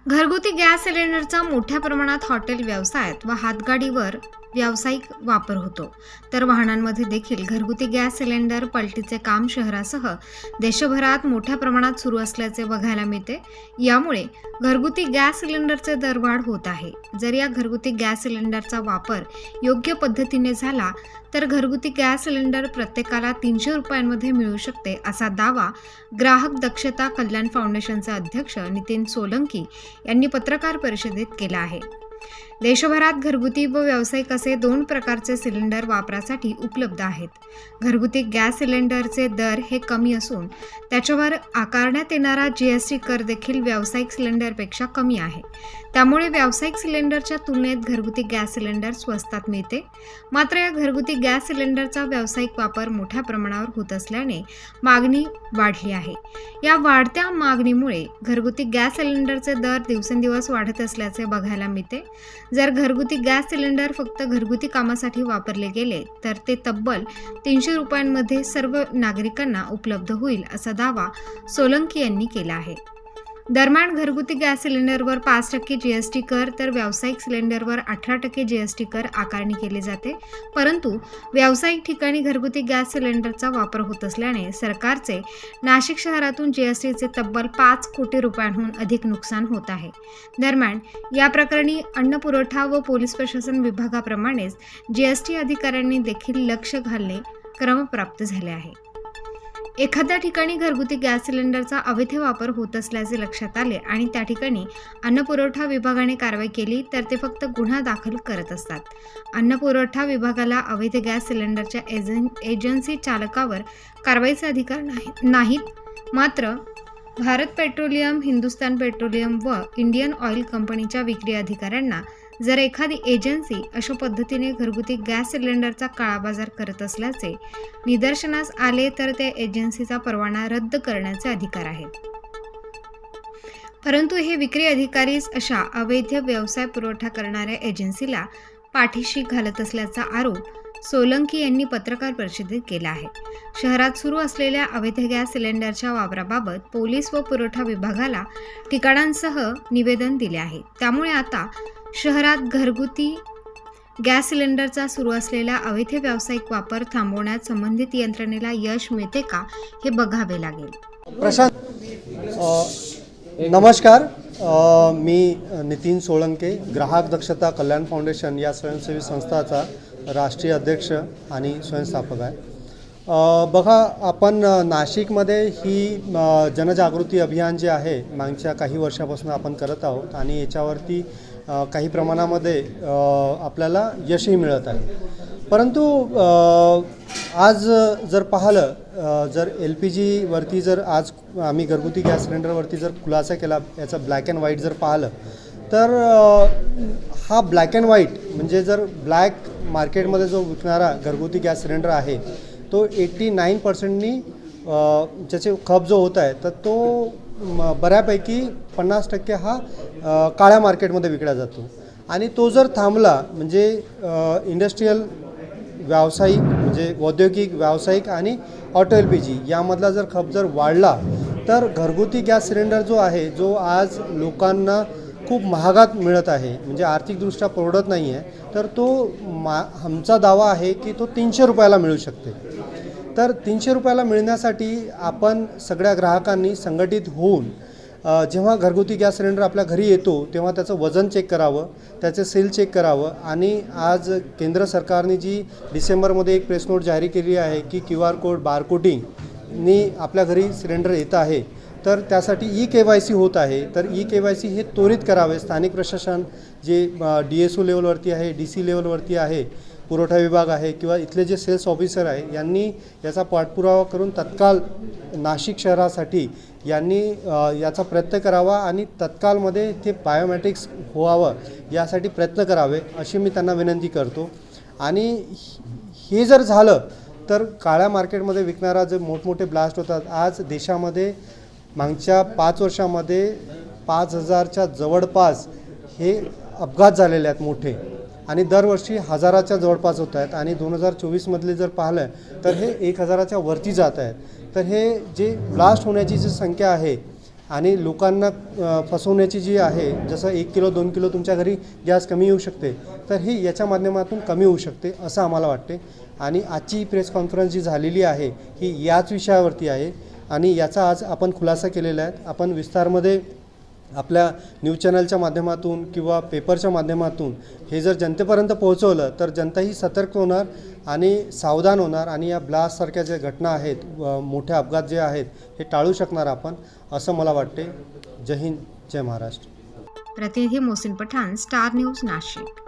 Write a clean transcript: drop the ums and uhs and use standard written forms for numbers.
घरगुती गॅस सिलेंडरचा मोठ्या प्रमाणात हॉटेल व्यवसायात व हातगाडीवर व्यावसायिक वापर होतो, तर वाहनांमध्ये देखील घरगुती गॅस सिलेंडर पलटीचे काम शहरासह देशभरात मोठ्या प्रमाणात सुरू असल्याचे बघायला मिळते। यामुळे घरगुती गॅस सिलेंडरचे दरवाढ होत आहे। जर या घरगुती गॅस सिलेंडरचा वापर योग्य पद्धतीने झाला तर घरगुती गॅस सिलेंडर प्रत्येकाला 300 रुपयांमध्ये मिळू शकते, असा दावा ग्राहक दक्षता कल्याण फाउंडेशनचे अध्यक्ष नितीन सोलंकी यांनी पत्रकार परिषदेत केला आहे। देशभरात घरगुती व व्यावसायिक असे 2 प्रकारचे सिलेंडर वापरासाठी उपलब्ध आहेत। घरगुती गॅस सिलेंडरचे दर हे कमी असून त्याच्यावर आकारण्यात येणारा जीएसटी कर देखील व्यावसायिक सिलेंडरपेक्षा कमी आहे। त्यामुळे व्यावसायिक सिलेंडरच्या तुलनेत घरगुती गॅस सिलेंडर स्वस्तात मिळते। मात्र या घरगुती गॅस सिलेंडरचा व्यावसायिक वापर मोठ्या प्रमाणावर होत असल्याने मागणी वाढली आहे। या वाढत्या मागणीमुळे घरगुती गॅस सिलेंडरचे दर दिवसेंदिवस वाढत असल्याचे बघायला मिळते। जर घरगुती गॅस सिलेंडर फक्त घरगुती कामासाठी वापरले गेले तर ते तब्बल 300 रुपयांमध्ये सर्व नागरिकांना उपलब्ध होईल, असा दावा सोलंकी यांनी केला आहे। दरम्यान घरगुती गॅस सिलेंडरवर 5% जीएसटी कर तर व्यावसायिक सिलेंडरवर 18% जीएसटी कर आकारणी केली जाते। परंतु व्यावसायिक ठिकाणी घरगुती गॅस सिलेंडरचा वापर होत असल्याने सरकारचे नाशिक शहरातून जीएसटीचे तब्बल 5 कोटी रुपयांहून अधिक नुकसान होत आहे। दरम्यान या प्रकरणी अन्न पुरवठा व पोलीस प्रशासन विभागाप्रमाणेच जीएसटी अधिकाऱ्यांनी देखील लक्ष घालणे क्रमप्राप्त झाले आहे। एखाद्या ठिकाणी घरगुती गॅस सिलेंडरचा अवैध वापर होत असल्याचे लक्षात आले आणि त्या ठिकाणी अन्न पुरवठा विभागाने कारवाई केली तर ते फक्त गुन्हा दाखल करत असतात। अन्न पुरवठा विभागाला अवैध गॅस सिलेंडरच्या एजन्सी चालकावर कारवाईचे अधिकार नाहीत। मात्र भारत पेट्रोलियम, हिंदुस्तान पेट्रोलियम व इंडियन ऑइल कंपनीच्या विक्री अधिकाऱ्यांना जर एखादी एजन्सी अशा पद्धतीने घरगुती गॅस सिलेंडरचा काळाबाजार करत असल्याचे निदर्शनास आले तर त्या एजन्सीचा परवाना रद्द करण्याचे अधिकार आहेत। परंतु हे विक्री अधिकारीच अशा अवैध व्यवसाय पुरवठा करणाऱ्या एजन्सीला पाठीशी घालत असल्याचा आरोप सोलंकी यांनी पत्रकार परिषदेत केला आहे। शहरात सुरू असलेल्या अवैध गॅस सिलेंडरच्या वापराबाबत पोलीस व पुरवठा विभागाला ठिकाणांसह निवेदन दिले आहे। त्यामुळे आता शहरात घरगुती गॅस सिलेंडरचा सुरू असलेला अवैध व्यावसायिक वापर थांबवण्यात संबंधित यंत्रणेला यश मिळते का हे बघावे लागेल। नमस्कार, मी नितीन सोळंके, ग्राहक दक्षता कल्याण फाउंडेशन या स्वयंसेवी संस्थाचा राष्ट्रीय अध्यक्ष आणि स्वयंस्थापक आहे। बघा, आपण नाशिकमध्ये ही जनजागृती अभियान जे आहे मागच्या काही वर्षापासून आपण करत आहोत आणि याच्यावरती काही प्रमाणामध्ये आपल्याला यशही मिळत आहे। परंतु आज जर पाहिलं, जर LPG वरती जर आज आम्ही घरगुती गॅस सिलेंडरवरती जर खुलासा केला, याचा ब्लॅक अँड व्हाईट जर पाहिलं तर हा ब्लॅक अँड व्हाईट म्हणजे जर ब्लॅक मार्केटमध्ये जो विकणारा घरगुती गॅस सिलेंडर आहे तो 89%नी ज्याचे खप जो होत आहे तर तो बऱ्यापैकी 50% हा काळ्या मार्केटमध्ये विकला जातो। आणि तो जर थांबला म्हणजे इंडस्ट्रीयल, व्यावसायिक म्हणजे औद्योगिक, व्यावसायिक आणि ऑटो LPG यामधला जर खप जर वाढला तर घरगुती गॅस सिलेंडर जो आहे, जो आज लोकांना खूप महागात मिळत आहे, म्हणजे आर्थिकदृष्ट्या परवडत नाही आहे, तर तो आमचा दावा आहे की तो 300 रुपयाला मिळू शकते। तर 300 रुपयाला मिळण्यासाठी आपण सगळ्या ग्राहकांनी संघटित होऊन जेव्हा घरगुती गॅस सिलेंडर आपल्या घरी येतो तेव्हा त्याचं वजन चेक करावं, त्याचे सील चेक करावं। आणि आज केंद्र सरकारने जी डिसेंबरमध्ये एक प्रेस नोट जारी केली आहे की QR कोड बारकोडिंगनी आपल्या घरी सिलेंडर येत आहे, तर त्यासाठी EKYC होत आहे। तर EKYC हे त्वरित करावे। स्थानिक प्रशासन जे DSO लेवलवरती आहे, DC लेवलवरती आहे, पुरवठा विभाग आहे किंवा इथले जे सेल्स ऑफिसर आहे यांनी याचा पाठपुरावा करून तत्काळ नाशिक शहरासाठी यांनी याचा प्रयत्न करावा आणि तत्काळमध्ये ते बायोमेट्रिक्स व्हावं यासाठी प्रयत्न करावे, अशी मी त्यांना विनंती करतो। आणि हे जर झालं तर काळ्या मार्केटमध्ये विकणारा जे मोठमोठे ब्लास्ट होतात, आज देशामध्ये मागच्या 5 वर्षामध्ये 5000च्या जवळपास हे अपघात झालेले आहेत मोठे, आणि दरवर्षी 1000च्या जवळपास होत आहेत। आणि 2024 जर पाहिलं तर हे 1000च्या वरती जात आहेत। तर हे जे ब्लास्ट होण्याची जी संख्या आहे आणि लोकांना फसवण्याची जी आहे, जसं 1 किलो 2 किलो तुमच्या घरी गॅस कमी येऊ शकते, तर ही याच्या माध्यमातून कमी होऊ शकते असं आम्हाला वाटते. आणि आजची प्रेस कॉन्फरन्स जी झालेली आहे ही याच विषयावरती आहे आणि याचा आज आपण खुलासा केलेला आहे. आपण विस्तारमध्ये आपल्या न्यूज चॅनलच्या माध्यमातून किंवा पेपरच्या माध्यमातून हे जर जनतेपर्यंत पोहोचवलं तर जनताही सतर्क होणार आणि सावधान होणार आणि या ब्लास्टसारख्या ज्या घटना आहेत, मोठे अपघात जे आहेत हे टाळू शकणार आपण असं मला वाटते. जय हिंद, जय महाराष्ट्र. प्रतिनिधी मोहसिन पठाण, स्टार न्यूज, नाशिक.